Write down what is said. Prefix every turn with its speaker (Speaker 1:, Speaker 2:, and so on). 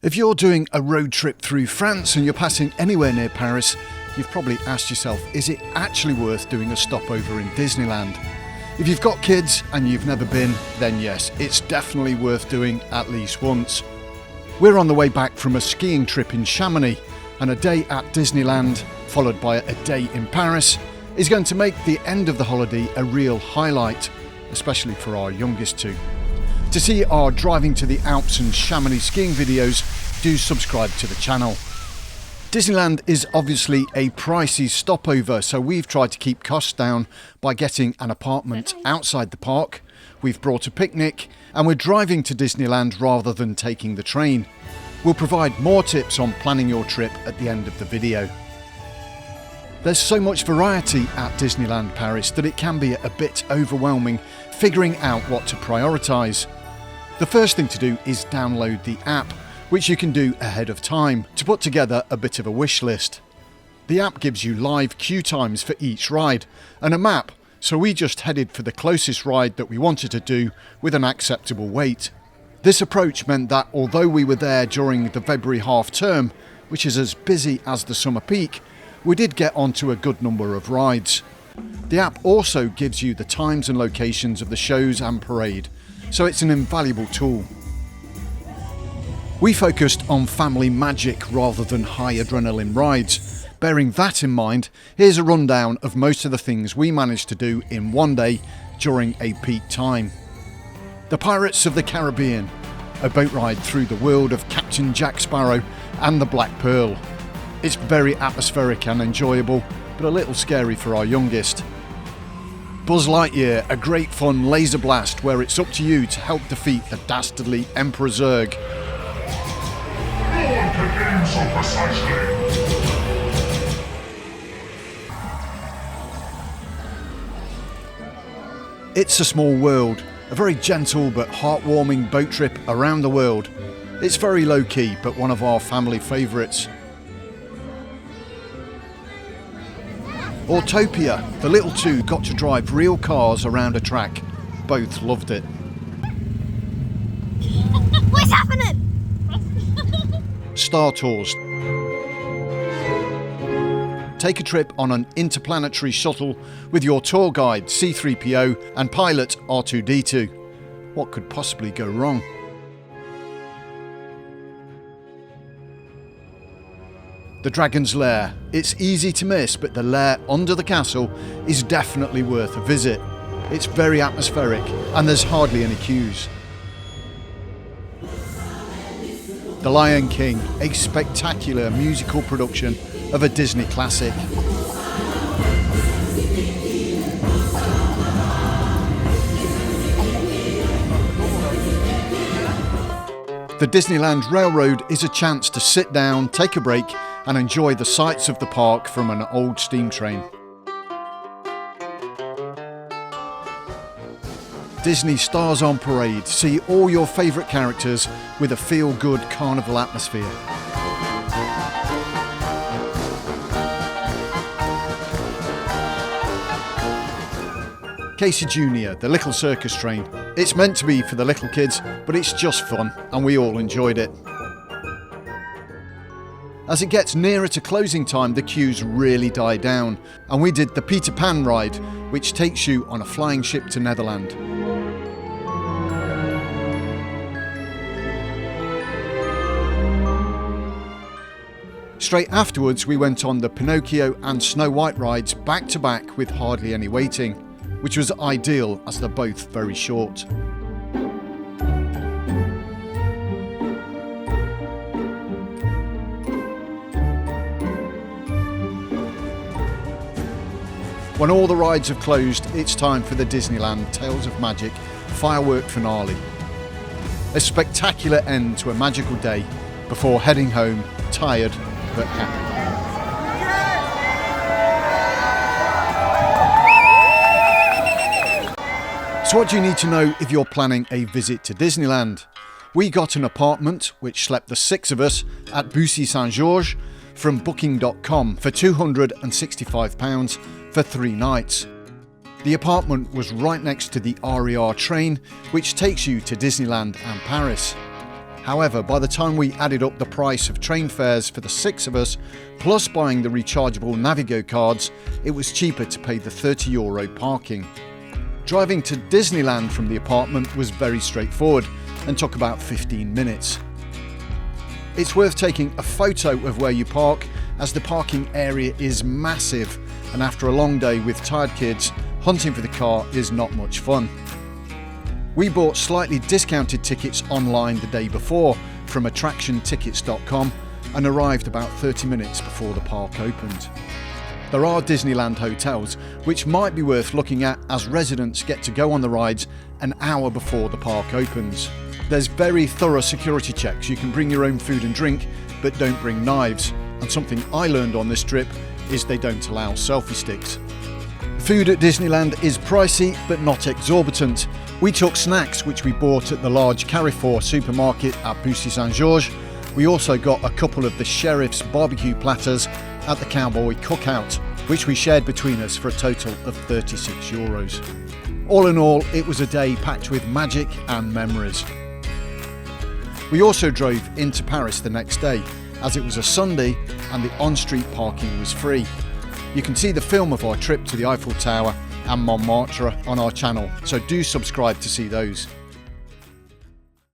Speaker 1: If you're doing a road trip through France and you're passing anywhere near Paris, you've probably asked yourself, is it actually worth doing a stopover in Disneyland? If you've got kids and you've never been, then yes, it's definitely worth doing at least once. We're on the way back from a skiing trip in Chamonix, and a day at Disneyland, followed by a day in Paris, is going to make the end of the holiday a real highlight, especially for our youngest two. To see our driving to the Alps and Chamonix skiing videos, do subscribe to the channel. Disneyland is obviously a pricey stopover, so we've tried to keep costs down by getting an apartment outside the park. We've brought a picnic and we're driving to Disneyland rather than taking the train. We'll provide more tips on planning your trip at the end of the video. There's so much variety at Disneyland Paris that it can be a bit overwhelming figuring out what to prioritise. The first thing to do is download the app, which you can do ahead of time to put together a bit of a wish list. The app gives you live queue times for each ride and a map, so we just headed for the closest ride that we wanted to do with an acceptable wait. This approach meant that although we were there during the February half term, which is as busy as the summer peak, we did get onto a good number of rides. The app also gives you the times and locations of the shows and parade, so it's an invaluable tool. We focused on family magic rather than high adrenaline rides. Bearing that in mind, here's a rundown of most of the things we managed to do in one day during a peak time. The Pirates of the Caribbean, a boat ride through the world of Captain Jack Sparrow and the Black Pearl. It's very atmospheric and enjoyable, but a little scary for our youngest. Buzz Lightyear, a great fun laser blast where it's up to you to help defeat the dastardly Emperor Zurg.
Speaker 2: No one can aim so precisely.
Speaker 1: It's a Small World, a very gentle but heartwarming boat trip around the world. It's very low key, but one of our family favourites. Autopia, the little two got to drive real cars around a track. Both loved it.
Speaker 3: What's happening?
Speaker 1: Star Tours. Take a trip on an interplanetary shuttle with your tour guide C-3PO and pilot R2-D2. What could possibly go wrong? The Dragon's Lair. It's easy to miss, but the lair under the castle is definitely worth a visit. It's very atmospheric and there's hardly any queues. The Lion King, a spectacular musical production of a Disney classic. The Disneyland Railroad is a chance to sit down, take a break and enjoy the sights of the park from an old steam train. Disney Stars on Parade. See all your favourite characters with a feel-good carnival atmosphere. Casey Jr., the little circus train. It's meant to be for the little kids, but it's just fun and we all enjoyed it. As it gets nearer to closing time, the queues really die down, and we did the Peter Pan ride, which takes you on a flying ship to Netherland. Straight afterwards, we went on the Pinocchio and Snow White rides back to back with hardly any waiting, which was ideal as they're both very short. When all the rides have closed, it's time for the Disneyland Tales of Magic firework finale. A spectacular end to a magical day before heading home, tired but happy. So what do you need to know if you're planning a visit to Disneyland? We got an apartment, which slept the 6 of us, at Bussy Saint-Georges from booking.com for £265 for 3 nights. The apartment was right next to the RER train, which takes you to Disneyland and Paris. However, by the time we added up the price of train fares for the 6 of us, plus buying the rechargeable Navigo cards, it was cheaper to pay the €30 parking. Driving to Disneyland from the apartment was very straightforward and took about 15 minutes. It's worth taking a photo of where you park, as the parking area is massive, and after a long day with tired kids, hunting for the car is not much fun. We bought slightly discounted tickets online the day before from attractiontickets.com and arrived about 30 minutes before the park opened. There are Disneyland hotels which might be worth looking at, as residents get to go on the rides an hour before the park opens. There's very thorough security checks. You can bring your own food and drink, but don't bring knives. And something I learned on this trip is they don't allow selfie sticks. Food at Disneyland is pricey, but not exorbitant. We took snacks which we bought at the large Carrefour supermarket at Bussy Saint-Georges. We also got a couple of the Sheriff's barbecue platters at the Cowboy Cookout, which we shared between us for a total of €36. All in all, it was a day packed with magic and memories. We also drove into Paris the next day, as it was a Sunday and the on-street parking was free. You can see the film of our trip to the Eiffel Tower and Montmartre on our channel, so do subscribe to see those.